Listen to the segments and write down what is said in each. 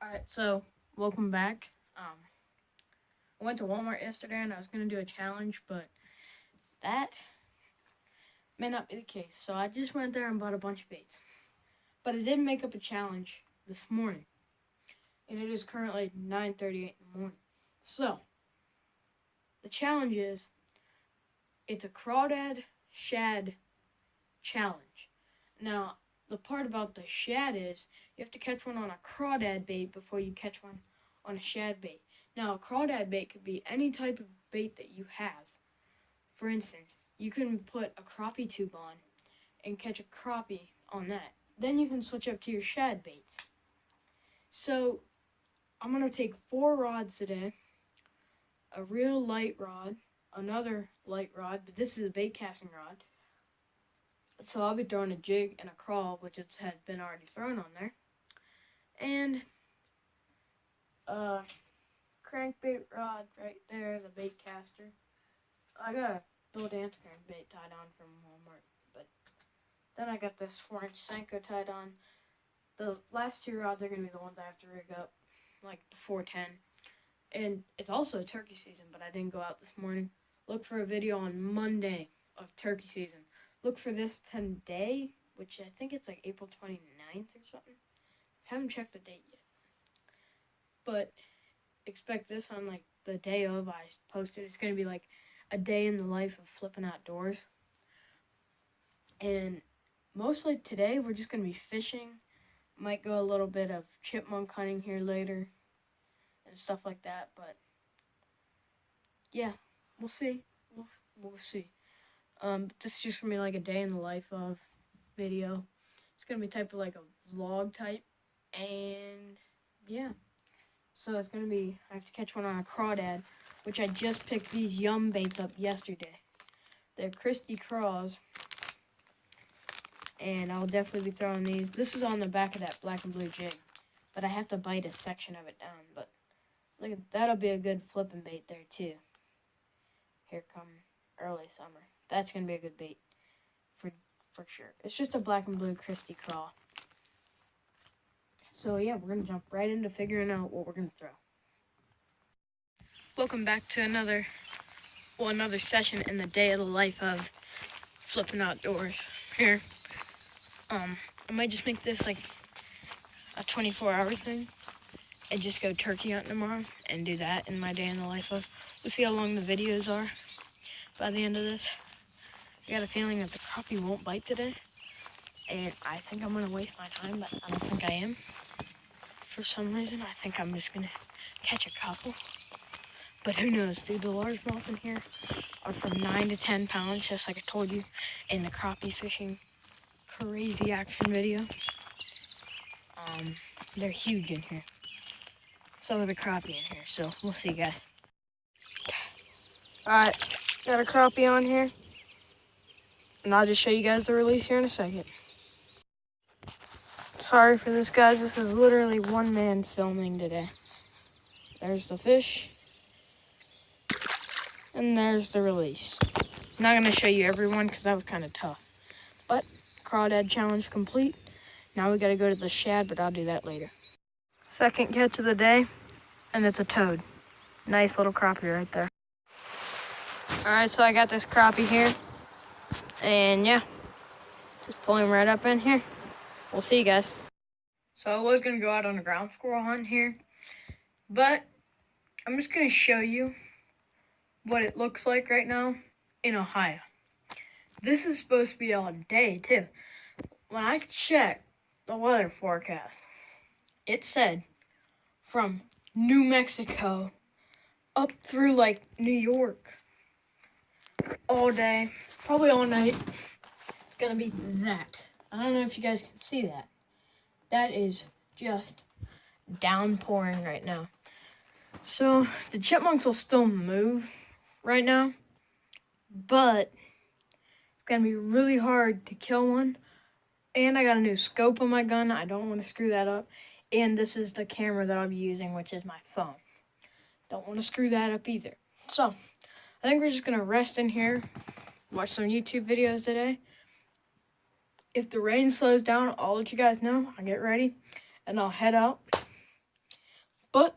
Alright, so welcome back. I went to Walmart yesterday and I was going to do a challenge, but that may not be the case. So I just went there and bought a bunch of baits. But I did make up a challenge this morning, and it is currently 9:38 in the morning. So, the challenge is, it's a crawdad shad challenge. Now, the part about the shad is, you have to catch one on a crawdad bait before you catch one on a shad bait. Now, a crawdad bait could be any type of bait that you have. For instance, you can put a crappie tube on and catch a crappie on that. Then you can switch up to your shad baits. So, I'm going to take 4 rods today, a real light rod, another light rod, but this is a bait casting rod. So I'll be throwing a jig and a crawl, which has been already thrown on there, and a crankbait rod right there, the bait caster. I got a Bill Dance crankbait tied on from Walmart, but then I got this 4-inch Senko tied on. The last 2 rods are going to be the ones I have to rig up, like the 410. And it's also turkey season, but I didn't go out this morning. Look for a video on Monday of turkey season. Look for this today, which I think it's like April 29th or something. I haven't checked the date yet. But expect this on like the day of I posted. It's going to be like a day in the life of flipping outdoors. And mostly today we're just going to be fishing. Might go a little bit of chipmunk hunting here later and stuff like that, but yeah, we'll see. We'll see. This is just gonna be like a day in the life of video. It's gonna be type of like a vlog type, and yeah. So it's gonna be, I have to catch one on a crawdad, which I just picked these Yum baits up yesterday. They're Christy Craws, and I'll definitely be throwing these. This is on the back of that black and blue jig, but I have to bite a section of it down. But look at that'll be a good flipping bait there too. Here come early summer. That's gonna be a good bait for sure. It's just a black and blue Christy crawl. So yeah, we're gonna jump right into figuring out what we're gonna throw. Welcome back to another session in the day of the life of flipping outdoors. Here, I might just make this like a 24-hour thing and just go turkey hunting tomorrow and do that in my day in the life of. We'll see how long the videos are by the end of this. I got a feeling that the crappie won't bite today, and I think I'm gonna waste my time, but I don't think I am. For some reason, I think I'm just gonna catch a couple, but who knows, dude. The largemouth in here are from 9 to 10 pounds, just like I told you in the crappie fishing crazy action video. They're huge in here. So are the crappie in here, so we'll see, guys. Alright, got a crappie on here, and I'll just show you guys the release here in a second. Sorry for this, guys. This is literally one man filming today. There's the fish, and there's the release. I'm not going to show you everyone because that was kind of tough. But crawdad challenge complete. Now we got to go to the shad, but I'll do that later. Second catch of the day, and it's a toad. Nice little crappie right there. Alright, so I got this crappie here, and yeah, just pull him right up in here. We'll see you guys. So I was going to go out on a ground squirrel hunt here, but I'm just going to show you what it looks like right now in Ohio. This is supposed to be all day too. When I checked the weather forecast, it said from New Mexico up through like New York all day, probably all night. It's gonna be that. I don't know if you guys can see that. That is just downpouring right now. So the chipmunks will still move right now, but it's gonna be really hard to kill one. And I got a new scope on my gun. I don't want to screw that up. And this is the camera that I'll be using, which is my phone. Don't want to screw that up either. So I think we're just gonna rest in here, watch some YouTube videos today. If the rain slows down, I'll let you guys know. I'll get ready and I'll head out But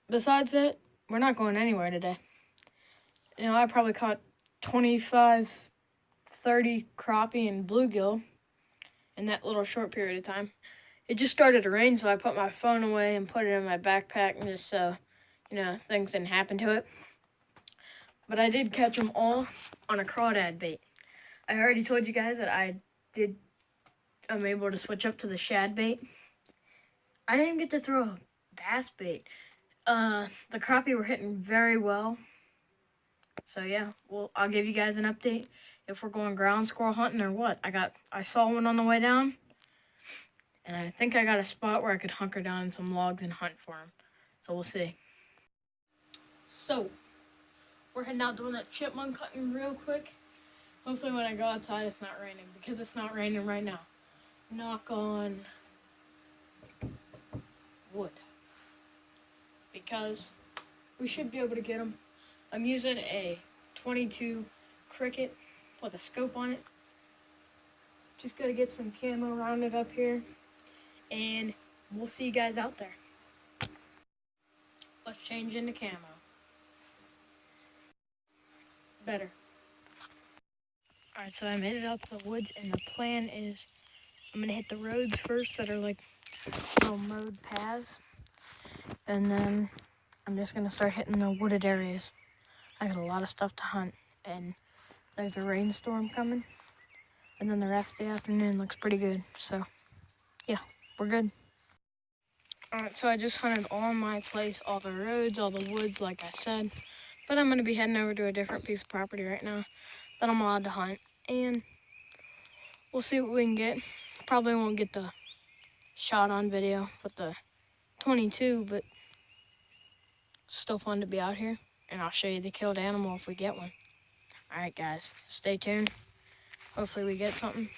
besides that, we're not going anywhere today. You know, I probably caught 25, 30 crappie and bluegill in that little short period of time. It just started to rain, so I put my phone away and put it in my backpack just so, things didn't happen to it. But I did catch them all on a crawdad bait. I already told you guys that I'm able to switch up to the shad bait. I didn't get to throw a bass bait. The crappie were hitting very well. So yeah, I'll give you guys an update if we're going ground squirrel hunting or what. I saw one on the way down, and I think I got a spot where I could hunker down in some logs and hunt for them. So we'll see. So we're heading out doing that chipmunk hunting real quick. Hopefully when I go outside it's not raining, because it's not raining right now. Knock on wood. Because we should be able to get them. I'm using a 22 Cricket with a scope on it. Just gotta get some camo rounded up here, and we'll see you guys out there. Let's change into camo. Better. Alright, so I made it out to the woods, and the plan is I'm gonna hit the roads first that are like little mowed paths, and then I'm just gonna start hitting the wooded areas. I got a lot of stuff to hunt, and there's a rainstorm coming, and then the rest of the afternoon looks pretty good, so yeah, we're good. Alright, so I just hunted all my place, all the roads, all the woods, like I said, but I'm going to be heading over to a different piece of property right now that I'm allowed to hunt, and we'll see what we can get. Probably won't get the shot on video with the 22, but still fun to be out here, and I'll show you the killed animal if we get one. Alright guys, stay tuned. Hopefully we get something.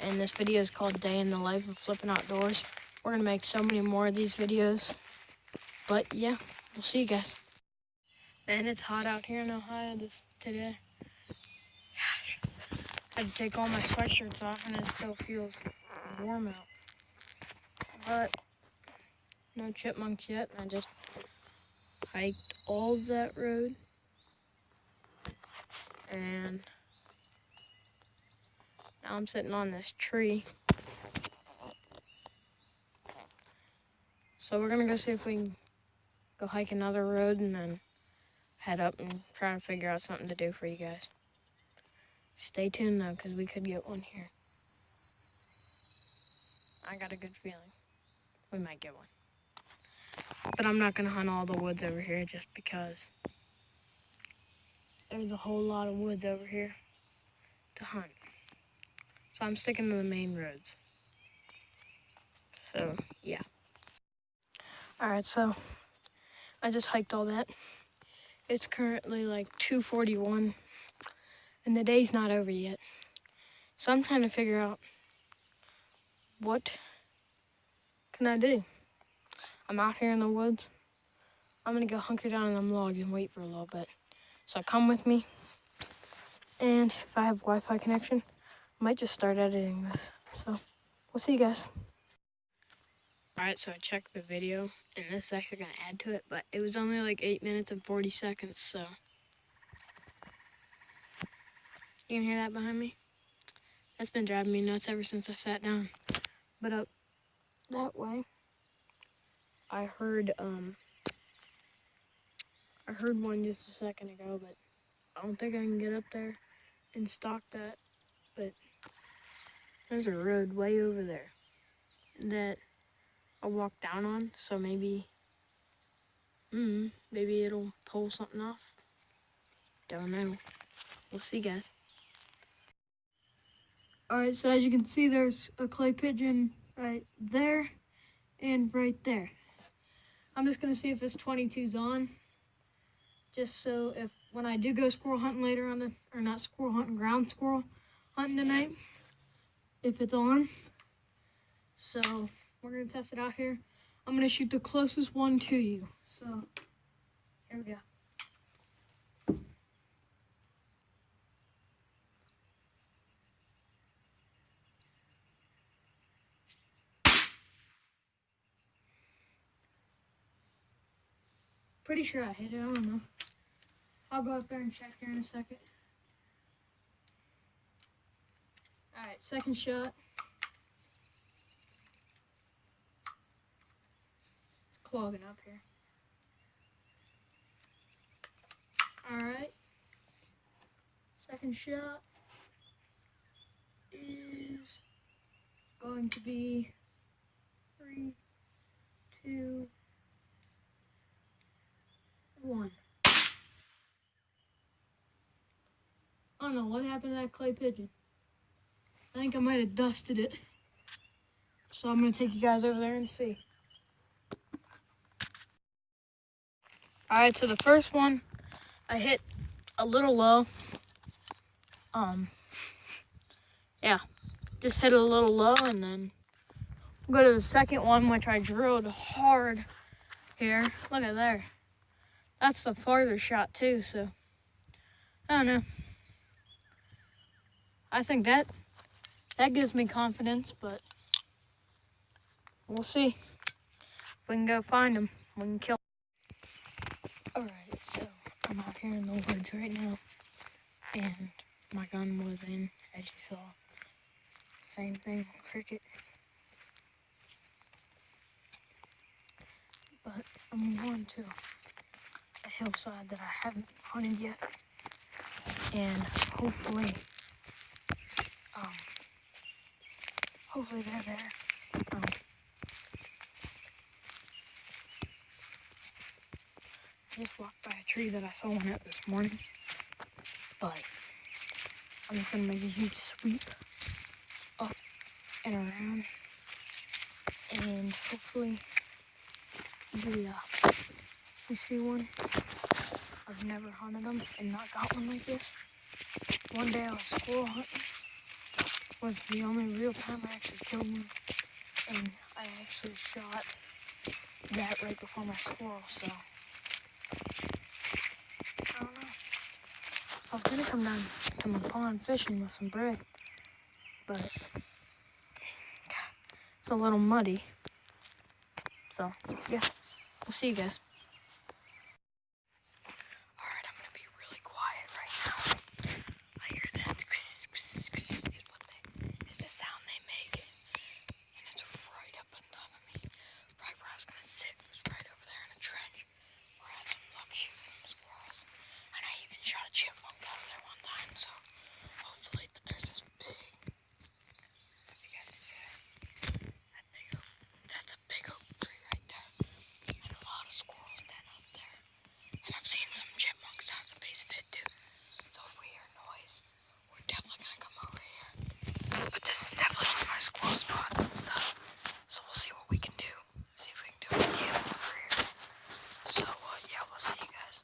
And this video is called Day in the Life of Flippin' Outdoors. We're going to make so many more of these videos. But yeah, we'll see you guys. Man, it's hot out here in Ohio today. Gosh, I had to take all my sweatshirts off and it still feels warm out. But no chipmunks yet. I just hiked all of that road. And now I'm sitting on this tree. So we're going to go see if we can go hike another road and then head up and try to figure out something to do for you guys. Stay tuned though, because we could get one here. I got a good feeling we might get one. But I'm not going to hunt all the woods over here just because there's a whole lot of woods over here to hunt. So I'm sticking to the main roads. So, yeah. Alright, so I just hiked all that. It's currently like 2:41 and the day's not over yet. So I'm trying to figure out what can I do. I'm out here in the woods. I'm gonna go hunker down in them logs and wait for a little bit. So come with me, and if I have Wi-Fi connection, I might just start editing this. So we'll see you guys. Alright, so I checked the video, and this is actually gonna add to it, but it was only like 8 minutes and 40 seconds, so. You can hear that behind me? That's been driving me nuts ever since I sat down. But up that way, I heard one just a second ago, but I don't think I can get up there and stalk that. But there's a road way over there that I'll walk down on, so maybe it'll pull something off. Don't know. We'll see, guys. Alright, so as you can see, there's a clay pigeon right there and right there. I'm just gonna see if this 22's on, just so if when I do go squirrel hunting later on, or not squirrel hunting, ground squirrel hunting tonight, if it's on. So we're gonna test it out here. I'm gonna shoot the closest one to you. So here we go. Pretty sure I hit it. I don't know. I'll go up there and check here in a second. Alright, second shot. It's clogging up here. Alright. Second shot is going to be 3, 2, 1. I don't know what happened to that clay pigeon. I think I might have dusted it. So I'm going to take you guys over there and see. Alright, so the first one I hit a little low. Yeah, just hit it a little low, and then go to the second one, which I drilled hard here. Look at there. That's the farther shot too, so I don't know. I think that gives me confidence, but we'll see if we can go find him. We can kill him. Alright, so I'm out here in the woods right now, and my gun was in, as you saw. Same thing, cricket. But I'm going to a hillside that I haven't hunted yet, and hopefully they're there. I just walked by a tree that I saw one at this morning, but I'm just gonna make a huge sweep up and around, and hopefully we see one. I've never hunted them and not got one like this. One day I was squirrel hunting. Was the only real time I actually killed one, and I actually shot that right before my squirrel, so I don't know. I was gonna come down to my pond fishing with some bread, but it's a little muddy. So yeah, we'll see you guys. Alright, I'm gonna be really quiet right now. I hear that is the sound they make. And it's right up on top of me. Right where I was gonna sit was right over there in a trench where I had some luck shooting some squirrels. And I even shot a chipmunk out of there one time, so hopefully, but there's this big, if you guys can see that big oak, that's a big oak tree right there. And a lot of squirrels stand up there. And I've seen some chipmunks down at the base of it too. So if we hear noise, we're definitely gonna come over here. But this is definitely one of my squirrel spots and stuff. So we'll see what we can do. See if we can do a camp over here. So yeah, we'll see you guys.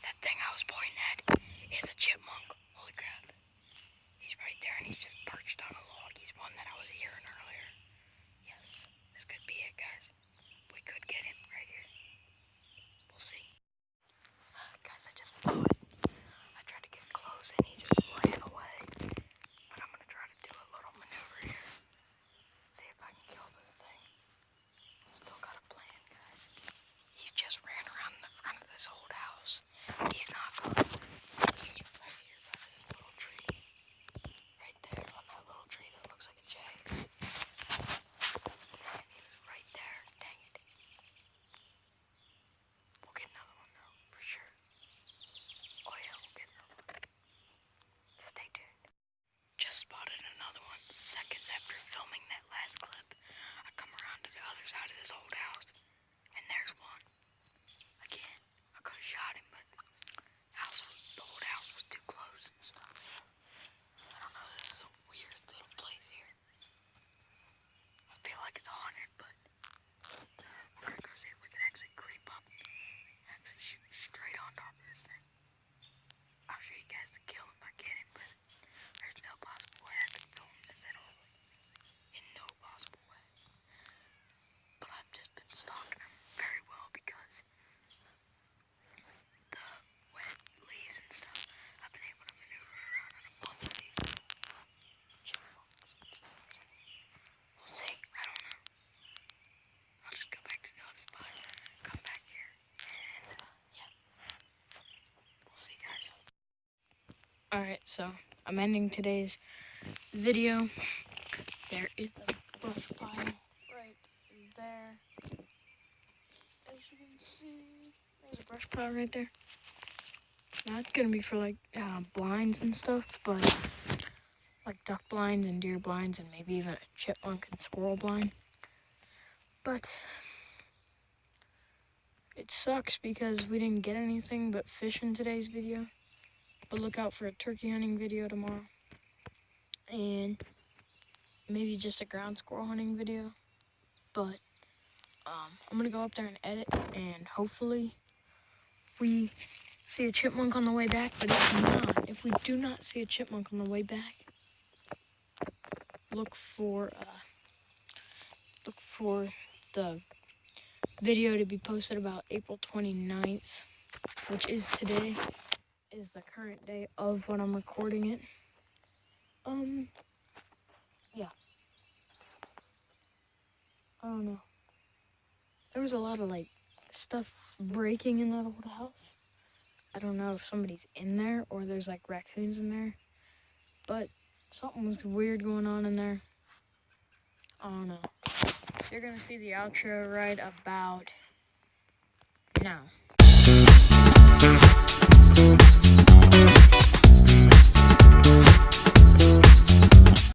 That thing I was pointing at is a chipmunk. Holy crap. He's right there and he's just perched on a log. He's one that I was hearing earlier. Yes, this could be it, guys. We could get him right here. We'll see. Guys, I just blew it. I tried to get close and he just ran away. But I'm going to try to do a little maneuver here. See if I can kill this thing. Still got a plan, guys. He just ran around the front of this old house. He's not going. Alright, so I'm ending today's video. There is a brush pile right there. As you can see, there's a brush pile right there. Now it's gonna be for like blinds and stuff, but like duck blinds and deer blinds and maybe even a chipmunk and squirrel blind. But it sucks because we didn't get anything but fish in today's video. But look out for a turkey hunting video tomorrow. And maybe just a ground squirrel hunting video. But I'm gonna go up there and edit, and hopefully we see a chipmunk on the way back. But if we do not see a chipmunk on the way back, look for the video to be posted about April 29th, which is today, is the current day of when I'm recording it. Yeah. I don't know. There was a lot of like stuff breaking in that old house. I don't know if somebody's in there or there's like raccoons in there, but something was weird going on in there. I don't know. You're gonna see the outro right about now.